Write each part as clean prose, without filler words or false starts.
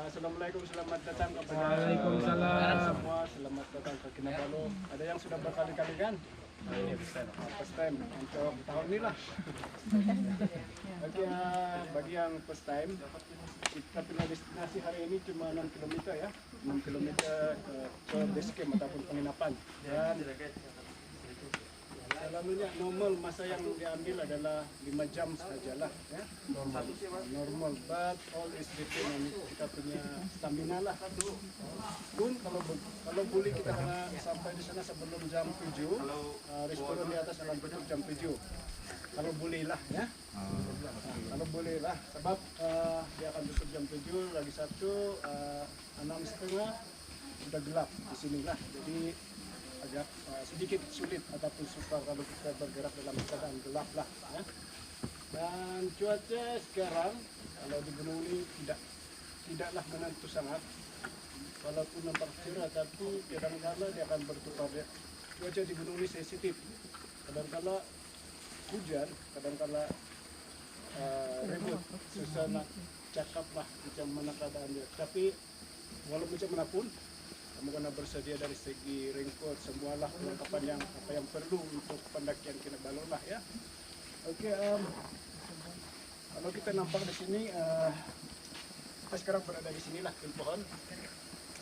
Assalamualaikum, selamat datang kepada Waalaikumsalam. semua, selamat datang ke Kinabalu. Ada yang sudah berkali-kali kan? Ini first time untuk tahun ini lah. Oke, bagi yang first time, kita punya destinasi hari ini cuma 6 km ya, 6 km ke base camp ataupun penginapan. Dan selalunya normal masa yang diambil adalah 5 jam sajalah ya, normal, but all is depend on kita punya stamina lah. Pun kalau boleh kita kena sampai di sana sebelum jam 7, restoran di atas akan tutup jam 7 kalau boleh lah ya. Kalau boleh lah, sebab dia akan tutup jam 7, lagi satu 6:30 sudah gelap di sini lah, jadi agak sedikit sulit ataupun sukar kalau kita bergerak dalam keadaan gelap lah ya. Dan cuaca sekarang kalau di gunung ini tidaklah menentu sangat, walaupun nampak cerah tapi kadang-kala dia akan bertukar ya. Cuaca di gunung ini sensitif, kadang-kala hujan, kadang-kala ribut, susah nak cakap lah macam mana keadaan dia. Tapi walau macam mana pun kamu kena bersedia dari segi raincoat, semualah perlengkapan yang apa yang perlu untuk pendakian Kinabalu lah ya. Oke, kalau kita nampak di sini, kita sekarang berada di sinilah di pohon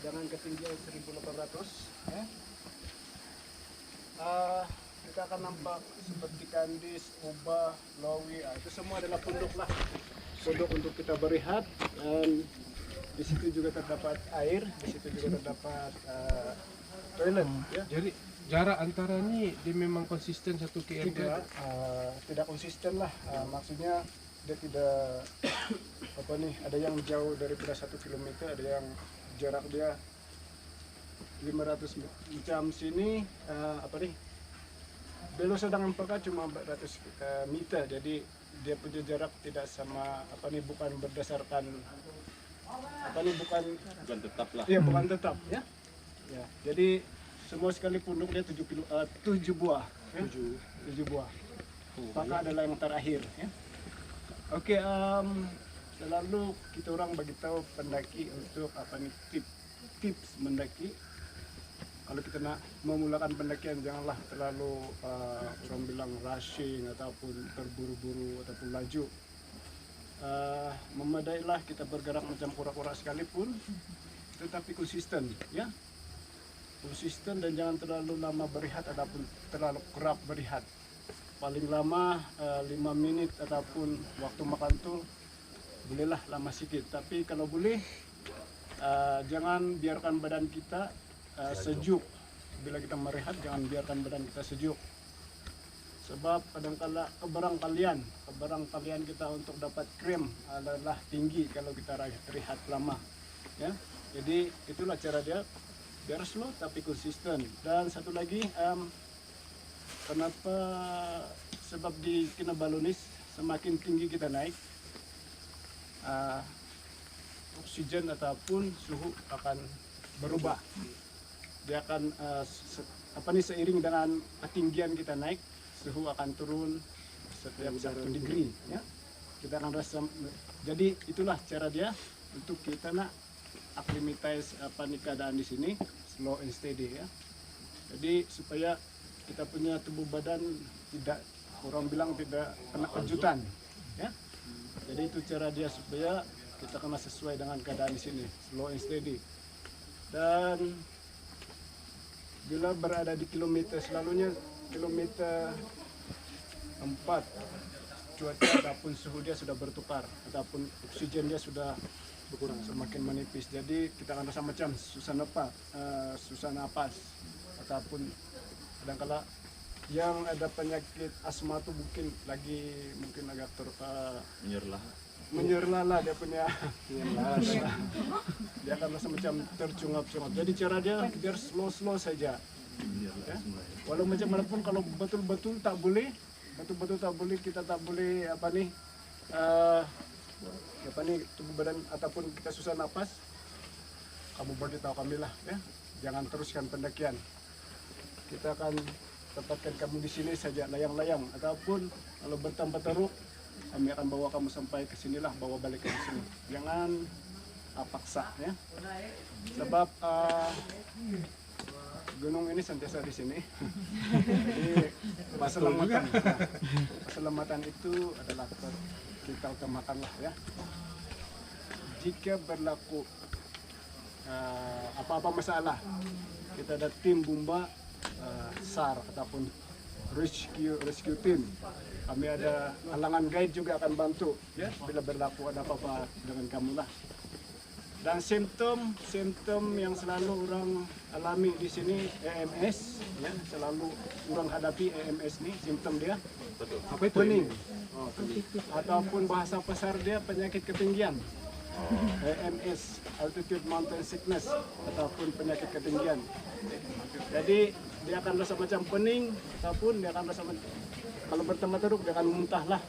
dengan ketinggian 1.800 ya. Kita akan nampak seperti Kandis, Ubah, Lowi, itu semua adalah pondok lah, pondok untuk kita berehat. Dan di situ juga terdapat air, di situ juga terdapat toilet. Ya. Jadi jarak antara ini dia memang konsisten 1 km. Tidak konsisten lah, maksudnya dia tidak apa nih, ada yang jauh daripada 1 km, ada yang jarak dia 500 macam sini apa nih, Belo Sedang Empaka cuma 400 meter, jadi dia punya jarak tidak sama apa nih, bukan berdasarkan apa nih, bukan tetap lah. Iya, bukan tetap ya. Ya, jadi semua sekali punduk dia 7 buah. Ya? 7 buah. Maka adalah yang terakhir ya. Oke, selalu kita orang bagi tahu pendaki untuk apa nih, tips mendaki. Kalau kita nak memulakan pendakian, janganlah terlalu orang bilang rushing ataupun terburu-buru ataupun laju. Memadailah kita bergerak macam kura-kura sekalipun, tetapi konsisten ya, konsisten, dan jangan terlalu lama berehat ataupun terlalu kerap berehat. Paling lama 5 menit ataupun waktu makan tuh bolehlah lama sedikit, tapi kalau boleh jangan biarkan badan kita sejuk. Bila kita merehat, jangan biarkan badan kita sejuk, sebab kadang-kala kebarangkalian kita untuk dapat kram adalah tinggi kalau kita rehat lama ya. Jadi itulah cara dia, biar slow tapi konsisten. Dan satu lagi, kenapa, sebab di Kinabalu ini semakin tinggi kita naik, oksigen ataupun suhu akan berubah. Dia akan seiring dengan ketinggian kita naik, suhu akan turun setiap 1 degree ya. Kita akan rasa, jadi itulah cara dia untuk kita nak acclimatize apa nih keadaan di sini, slow and steady ya. Jadi supaya kita punya tubuh badan tidak, orang bilang tidak kena kejutan ya. Jadi itu cara dia supaya kita kena sesuai dengan keadaan di sini, slow and steady. Dan bila berada di kilometer, selalunya kilometer 4, cuaca ataupun suhu dia sudah bertukar ataupun oksigen dia sudah berkurang, semakin menipis. Jadi kita akan rasa macam susah napas ataupun kadang-kala yang ada penyakit asma tuh mungkin agak menyerlah lah dia punya dia akan rasa macam tercungap-cungap. Jadi cara dia biar slow saja ya. Walau macam mana pun, kalau betul-betul tak boleh, kita tak boleh tubuh badan ataupun kita susah napas, kamu beritahu kami lah ya, jangan teruskan pendakian. Kita akan tempatkan kamu di sini saja, layang-layang, ataupun kalau bertambah teruk kami akan bawa kamu sampai ke sinilah, bawa balik ke sini. Jangan paksa ya. Sebab gunung ini sentiasa di sini. Jadi keselamatan, keselamatan itu adalah kita utamakan lah ya. Jika berlaku apa-apa masalah, kita ada tim Bumba, SAR ataupun rescue team. Kami ada halangan guide juga akan bantu ya bila berlaku ada apa-apa dengan kamu lah. Dan simptom yang selalu orang alami di sini EMS ya, selalu orang hadapi EMS nih, simptom dia Apa itu? pening. Ataupun bahasa pasar dia penyakit ketinggian. EMS, altitude mountain sickness, ataupun penyakit ketinggian. Jadi dia akan rasa macam pening, ataupun dia akan rasa kalau bertambah teruk dia akan muntah lah.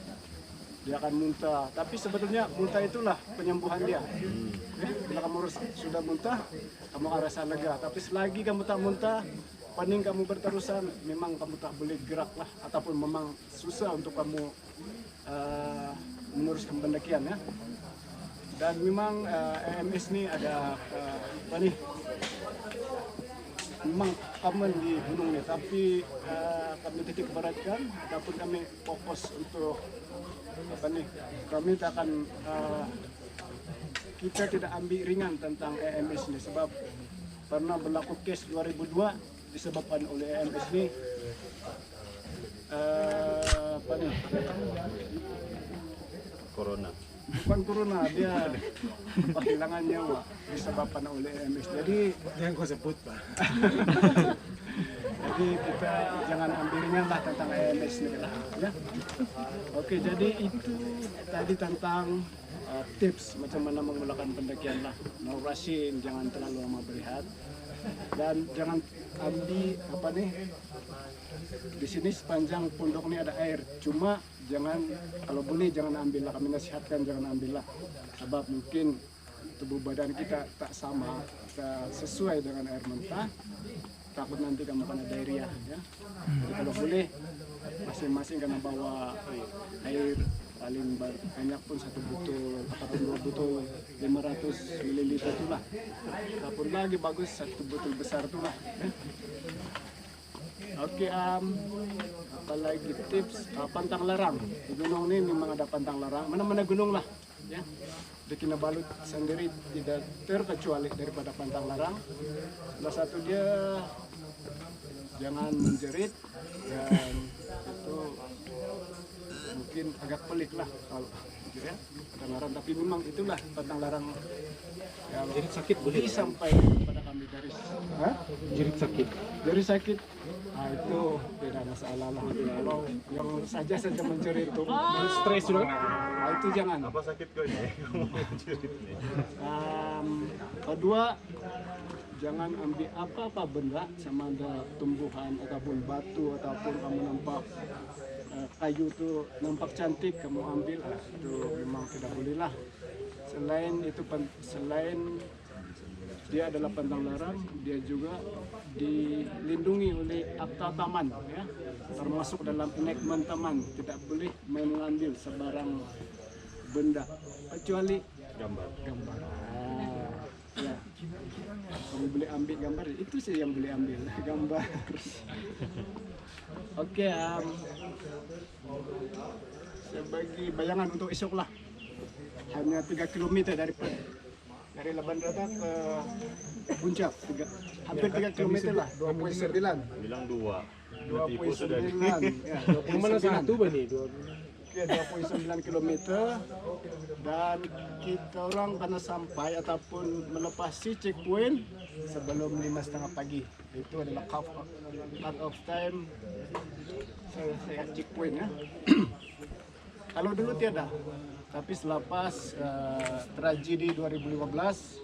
Dia akan muntah, tapi sebetulnya muntah itulah penyembuhan dia. Bila kamu sudah muntah, kamu akan rasa lega. Tapi selagi kamu tak muntah, pening kamu berterusan, memang kamu tak boleh gerak lah, ataupun memang susah untuk kamu meneruskan pendakian ya. Dan memang EMS ini ada apa nih? Memang common di gunung ini, tapi kami titik beratkan ataupun kami fokus untuk apa nih? Kami tak akan kita tidak ambil ringan tentang EMS ini sebab pernah berlaku case 2002 disebabkan oleh EMS ini apa nih? Corona. Bukan corona, dia kehilangan nyawa disebabkan oleh EMS. Jadi Jangan kau sebut, Pak. Jadi kita jangan ambil ringan lah tentang EMS ini lah, ya. Oke, jadi itu tadi tentang tips macam mana memulakan pendakian lah. No rushing, jangan terlalu lama berehat, dan jangan ambil apa nih. Di sini sepanjang pondok ini ada air, cuma jangan, kalau boleh jangan ambil lah. Kami nasihatkan jangan ambil lah, sebab mungkin tubuh badan kita tak sama, tak sesuai dengan air mentah. Takut nanti kamu kena diarrhea ya. Jadi kalau boleh masing-masing kena bawa air paling banyak pun 1 botol ataupun 2 botol 500 ml itulah. Ataupun lagi bagus 1 botol besar itulah ya. Oke, apalagi tips pantang larang. Di gunung ini memang ada pantang larang. Mana-mana gunung lah ya. Di Kinabalu sendiri tidak terkecuali daripada pantang larang. Salah satu dia jangan menjerit, dan itu mungkin agak pelik lah kalau ya, pantang larang, tapi memang itulah pantang larang yang Jerit sakit boleh? disampaikan kepada kami dari Jerit sakit. dari sakit. Nah, itu tidak masalah lah. Kalau yang saja menjerit itu Stres sudah. nah, itu jangan. Apa sakit kau ini? Jerit nih. Kedua, jangan ambil apa-apa benda sama ada tumbuhan ataupun batu ataupun kamu nampak kayu itu nampak cantik kamu ambil, itu memang tidak boleh lah. Selain itu, selain dia adalah pantang larang, dia juga dilindungi oleh akta taman ya, termasuk dalam enactment taman. Tidak boleh mengambil sebarang benda kecuali Gambar. Ya. Kamu boleh ambil gambar, itu sih yang boleh ambil gambar. Oke, sebagai bayangan untuk esok lah, hanya 3 km dari Laban Rata ke puncak, hampir 3 km lah, 2,9. Bilang 2. 2,9 ya, Yang mana 2,9. satu Bani? Oke, 2,9 km, dan kita orang karena sampai ataupun melepasi checkpoint sebelum 5:30 pagi. Itu adalah cut off time saya checkpoint ya. Kalau dulu tiada, tapi selepas tragedi 2015,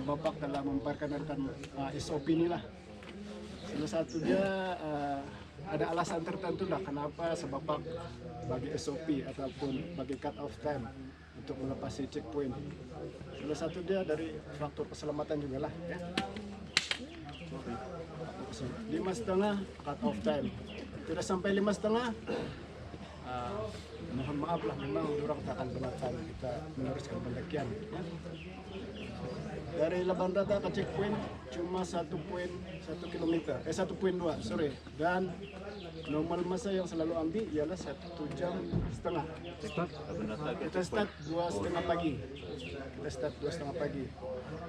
Bapak telah memperkenalkan SOP inilah. Salah satu dia ada alasan tertentu lah kenapa Bapak bagi SOP ataupun bagi cut off time untuk melepasi checkpoint. Salah satu dia dari faktor keselamatan juga lah ya. 5:30 cut off time. Tidak sampai 5:30, mohon maaf lah, memang orang tak akan benarkan kita meneruskan pendakian ya. dari Labandata ke checkpoint cuma 1,1 kilometer, 1,2 sorry. Dan normal masa yang selalu ambil ialah 1 jam setengah. Start. Kita start 2:30 pagi. Kita start 2:30 pagi.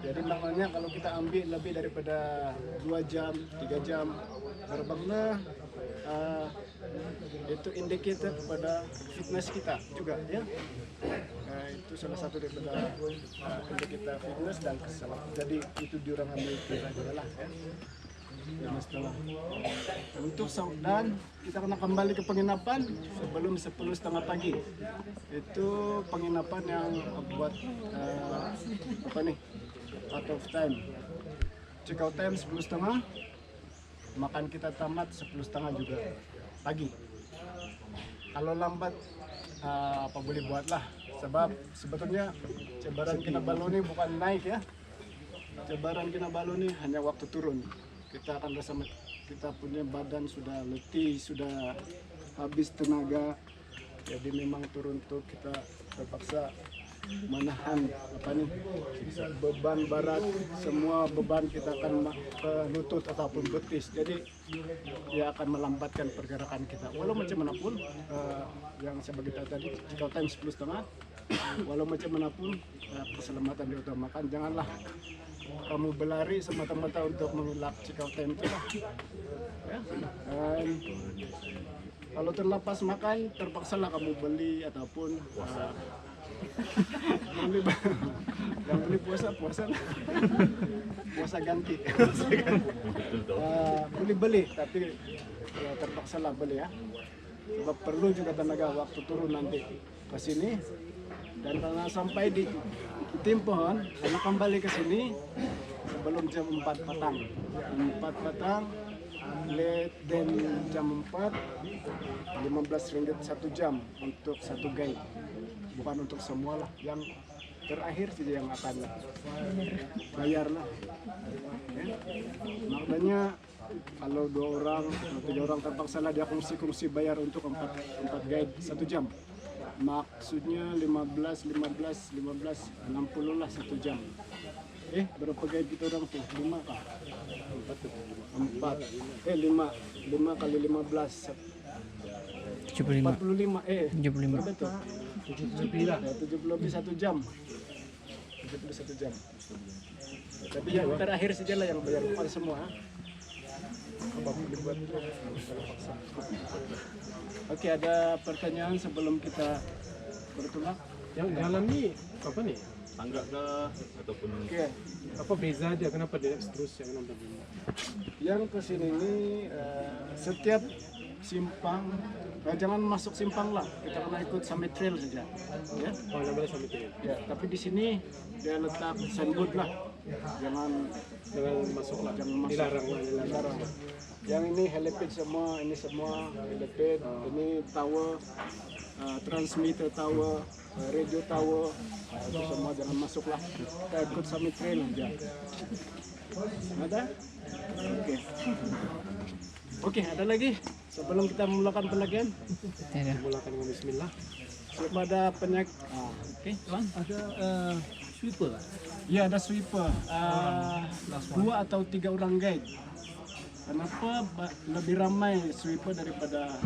Jadi maknanya kalau kita ambil lebih daripada 2 jam, 3 jam, terbanglah itu indikator kepada fitness kita juga ya. Itu salah satu daripada indikator fitness dan kesalahan. Jadi itu diorang ambil kira lah ya. Dan setelah untuk dan kita kena kembali ke penginapan sebelum 10:30 pagi. Itu penginapan yang buat apa nih, out of time. Check out time 10:30, makan kita tamat 10:30 juga pagi. Kalau lambat apa boleh buatlah, sebab sebetulnya Cabaran Kinabalu ini bukan naik ya. Cabaran Kinabalu ini hanya waktu turun. Kita akan rasa kita punya badan sudah letih, sudah habis tenaga. Jadi memang turun tuh kita terpaksa menahan apa nih, beban berat, semua beban kita akan ke lutut ataupun betis. Jadi dia akan melambatkan pergerakan kita. Walau macam manapun yang saya beritahu tadi, jika time 10:30, walau macam manapun keselamatan diutamakan. Janganlah kamu berlari semata-mata untuk mengelak check out time kita. Ya. Dan kalau terlepas makan, terpaksalah kamu beli ataupun yang beli puasa ganti. Beli tapi ya terpaksalah beli ya. Sebab perlu juga tenaga waktu turun nanti ke sini, dan karena sampai di Timpon, karena kembali ke sini sebelum jam 4 petang. 4 petang, late dan jam 4, 15 ringgit 1 jam untuk 1 guide. Bukan untuk semua lah, yang terakhir saja yang akan bayar lah. Ya. Maknanya kalau 2 orang atau 3 orang terpaksa lah dia kongsi bayar untuk 4 guide 1 jam. Maksudnya 15, 60 lah 1 jam. Berapa guide kita orang tuh? 5 kah? 4. 5 kali 15. 75. 45. 75. Betul. 70 lah. 70 lebih 1 jam. 71 jam. Tapi yang terakhir saja lah yang bayar, bukan semua. Oke, ada pertanyaan sebelum kita bertolak? Yang jalan nih apa nih? Tangga kah ataupun Oke, Apa beza dia? Kenapa dia terus yang nomor 5? yang kesini ini setiap simpang, jangan masuk simpang lah, kita kena ikut summit trail saja. Ya. Oh, namanya sampai itu. Ya, tapi di sini dia letak signboard lah, jangan Masuk lah. jangan masuk. Dilarang lah. Dilarang. Yang ini helipad semua, ini semua helipad, ini tower, transmitter tower, radio tower, itu semua jangan masuk lah. Kita ikut summit trail aja. Ada? Oke. Oke, ada lagi sebelum kita memulakan pendakian. Tidak. Mulakan dengan bismillah. Kepada penyakit, oke, Tuan. Ada sweeper lah. Ya, ada sweeper. 2 atau 3 orang guide. Kenapa lebih ramai sweeper daripada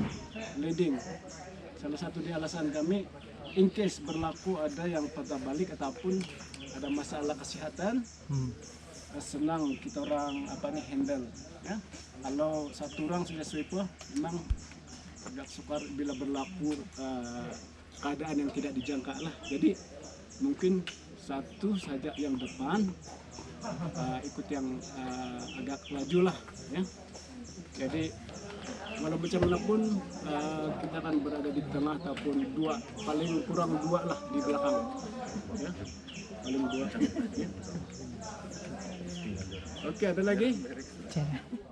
leading? Salah satu di alasan kami, in case berlaku ada yang patah balik ataupun ada masalah kesehatan, senang kita orang handle. Ya. Kalau satu orang sudah sweeper, memang agak sukar bila berlaku keadaan yang tidak dijangka lah. Jadi mungkin satu saja yang depan ikut yang agak laju lah ya. Jadi walau macam mana pun kita akan berada di tengah ataupun 2, paling kurang 2 lah di belakang ya. Paling 2 ya. Oke, ada lagi? Tidak.